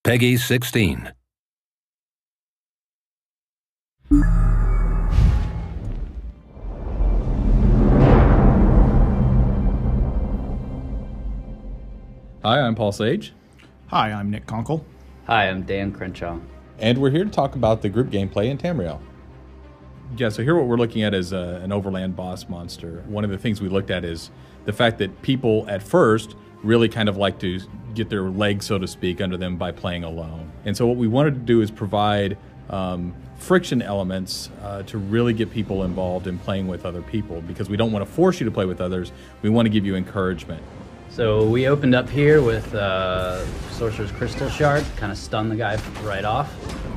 Peggy 16. Hi, I'm Paul Sage. Hi, I'm Nick Conkle. Hi, I'm Dan Crenshaw. And we're here to talk about the group gameplay in Tamriel. Yeah, so here what we're looking at is an overland boss monster. One of the things we looked at is the fact that people at first really kind of like to get their legs, so to speak, under them by playing alone. And so what we wanted to do is provide friction elements to really get people involved in playing with other people, because we don't want to force you to play with others. We want to give you encouragement. So we opened up here with Sorcerer's Crystal Shard, kind of stun the guy right off.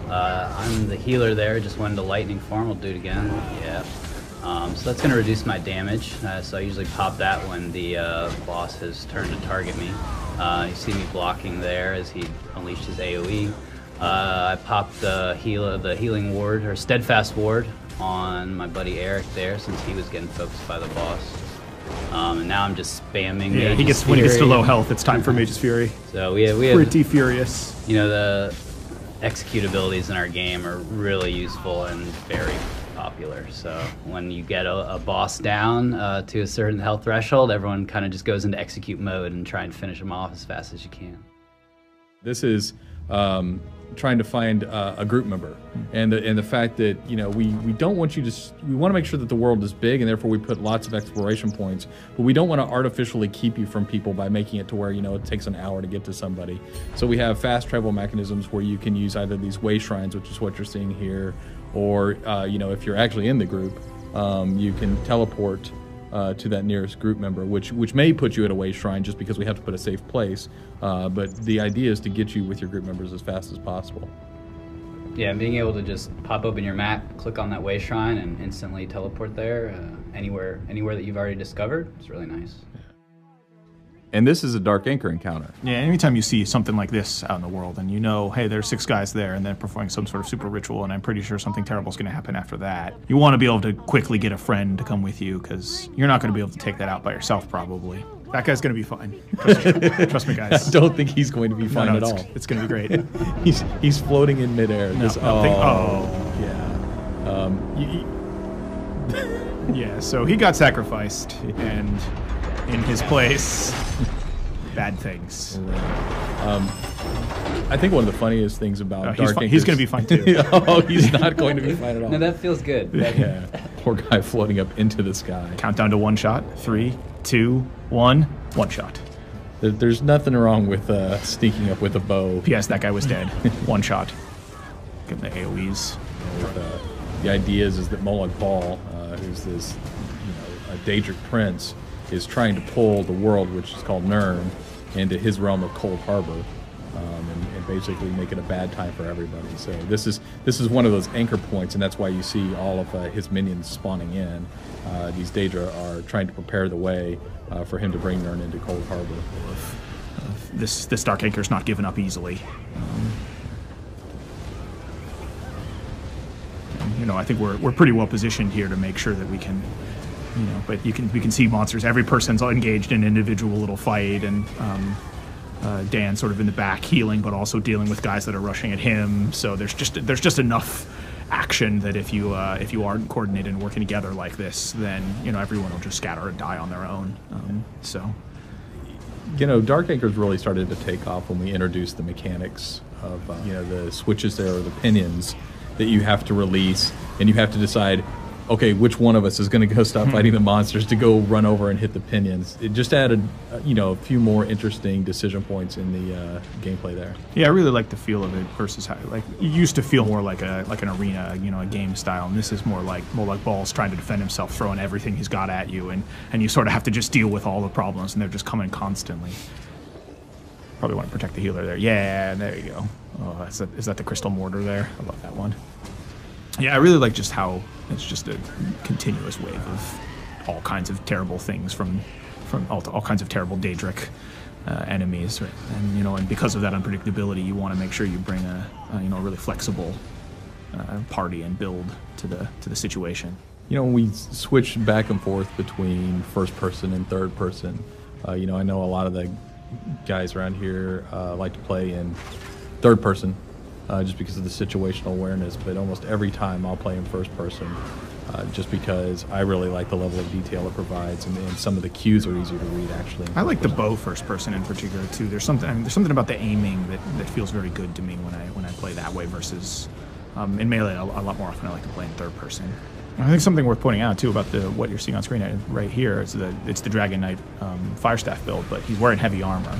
I'm the healer there, just went into lightning form, we'll do it again, yeah. So that's going to reduce my damage, so I usually pop that when the boss has turned to target me. You see me blocking there as he unleashed his AoE. I popped the healing ward, or steadfast ward, on my buddy Eric there, since he was getting focused by the boss. And now I'm just spamming. Yeah, when he gets to low health, it's time for Mage's Fury. So we have pretty furious. You know, the execute abilities in our game are really useful and very popular. So when you get a boss down to a certain health threshold, everyone kind of just goes into execute mode and try and finish them off as fast as you can. This is trying to find a group member, and the fact that, you know, we don't want you to, we want to make sure that the world is big, and therefore we put lots of exploration points, but we don't want to artificially keep you from people by making it to where, you know, it takes an hour to get to somebody. So we have fast travel mechanisms where you can use either these way shrines, which is what you're seeing here, or you know, if you're actually in the group, you can teleport to that nearest group member, which may put you at a way shrine just because we have to put a safe place. But the idea is to get you with your group members as fast as possible. Yeah, and being able to just pop open your map, click on that way shrine, and instantly teleport there anywhere that you've already discovered. It's really nice. And this is a Dark Anchor encounter. Yeah, anytime you see something like this out in the world and you know, hey, there's 6 guys there and they're performing some sort of super ritual and I'm pretty sure something terrible is going to happen after that, you want to be able to quickly get a friend to come with you, because you're not going to be able to take that out by yourself probably. That guy's going to be fine. Trust me, guys. I don't think he's going to be fine at all. It's going to be great. he's floating in midair. Yeah, so he got sacrificed, and in his place, bad things. I think one of the funniest things about Dark Anchor, he's going to be fine too. Oh, he's not going to be fine at all. No, that feels good. Yeah, poor guy floating up into the sky. Countdown to 1 shot. 3, 2, 1. 1 shot. There's nothing wrong with sneaking up with a bow. P.S. That guy was dead. 1 shot. Give him the AoEs. The idea is that Molag Bal, who's this, you know, a Daedric prince, is trying to pull the world, which is called Nirn, into his realm of Cold Harbor, and basically make it a bad time for everybody. So this is one of those anchor points, and that's why you see all of his minions spawning in. These Daedra are trying to prepare the way for him to bring Nirn into Cold Harbor. This Dark Anchor's not given up easily. You know, I think we're pretty well positioned here to make sure that we can, you know, but we can see monsters. Every person's engaged in an individual little fight, and Dan sort of in the back healing, but also dealing with guys that are rushing at him. So there's just enough action that if you aren't coordinated and working together like this, then, you know, everyone will just scatter and die on their own. So, you know, Dark Anchor's really started to take off when we introduced the mechanics of you know, the switches there, or the pinions that you have to release, and you have to decide, okay, which one of us is going to go stop fighting the monsters to go run over and hit the pinions. It just added, you know, a few more interesting decision points in the gameplay there. Yeah, I really like the feel of it versus how, like, it used to feel more like an arena, you know, a game style, and this is more like Bal's trying to defend himself, throwing everything he's got at you, and you sort of have to just deal with all the problems, and they're just coming constantly. Probably want to protect the healer there. Yeah, there you go. Oh, is that the Crystal Mortar there? I love that one. Yeah, I really like just how it's just a continuous wave of all kinds of terrible things from all kinds of terrible Daedric enemies, right? And, you know, and because of that unpredictability, you want to make sure you bring a you know, really flexible party and build to the situation. You know, when we switch back and forth between first person and third person, you know, I know a lot of the guys around here like to play in third person, just because of the situational awareness. But almost every time I'll play in first person, just because I really like the level of detail it provides, and some of the cues are easier to read actually. I like the bow first person in particular too. There's something about the aiming that feels very good to me when I play that way versus in melee. A lot more often I like to play in third person. I think something worth pointing out too about what you're seeing on screen right here is it's the Dragon Knight Firestaff build, but he's wearing heavy armor.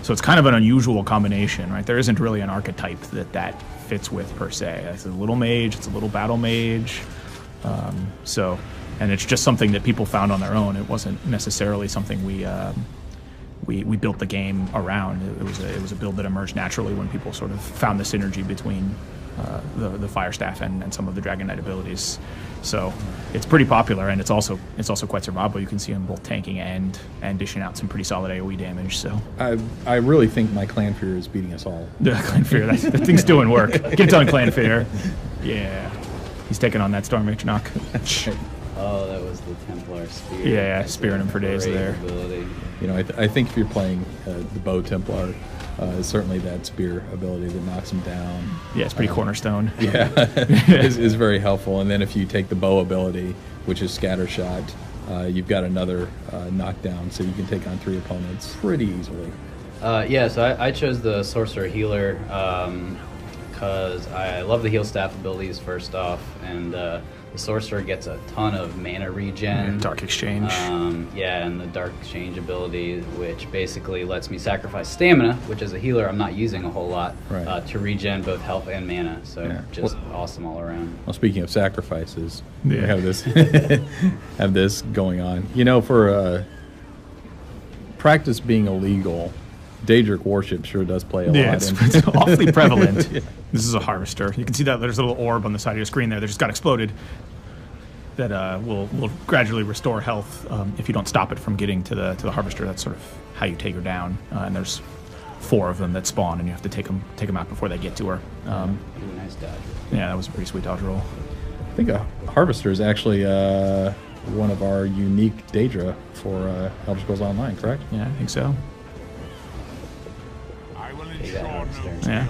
So it's kind of an unusual combination, right? There isn't really an archetype that fits with per se. It's a little mage, it's a little battle mage. And it's just something that people found on their own. It wasn't necessarily something we built the game around. It was a build that emerged naturally when people sort of found the synergy between the Firestaff and some of the Dragon Knight abilities. So it's pretty popular, and it's also quite survivable. You can see him both tanking and dishing out some pretty solid AoE damage. So I really think my Clanfear is beating us all. The Clanfear, that thing's doing work. Get it done, Clanfear. Yeah. He's taking on that Storm Nock. Oh, that was the Templar Spear. Yeah, spearing him for days there. Ability. You know, I think if you're playing the Bow Templar, certainly that spear ability that knocks him down. Yeah, it's pretty cornerstone. Yeah, is very helpful. And then if you take the bow ability, which is Scatter Shot, you've got another knockdown, so you can take on 3 opponents pretty easily. Yeah, so I chose the Sorcerer Healer because I love the heal staff abilities first off, and the Sorcerer gets a ton of mana regen. Dark Exchange. Yeah, and the Dark Exchange ability, which basically lets me sacrifice stamina, which as a healer I'm not using a whole lot, right. To regen both health and mana. So Yeah. just awesome all around. Well, speaking of sacrifices, Yeah. we have this have this going on. You know, for practice being illegal, Daedric worship sure does play a lot. It's awfully prevalent. Yeah. This is a Harvester. You can see that there's a little orb on the side of your screen there that just got exploded that will gradually restore health if you don't stop it from getting to the Harvester. That's sort of how you take her down. And there's 4 of them that spawn, and you have to take them out before they get to her. Ooh, nice dodge. Yeah, that was a pretty sweet dodge roll. I think a Harvester is actually one of our unique Daedra for Elder Scrolls Online, correct? Yeah, I think so. Yeah.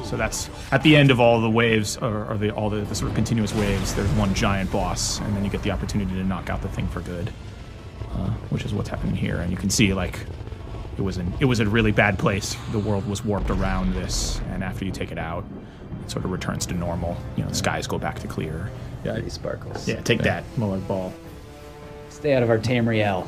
So that's at the end of all the waves, or all the sort of continuous waves. There's one giant boss, and then you get the opportunity to knock out the thing for good, which is what's happening here. And you can see like it was a really bad place. The world was warped around this, and after you take it out, it sort of returns to normal. You know, the skies go back to clear. Yeah, Pretty sparkles. Yeah, take that, Molag Bal. Stay out of our Tamriel.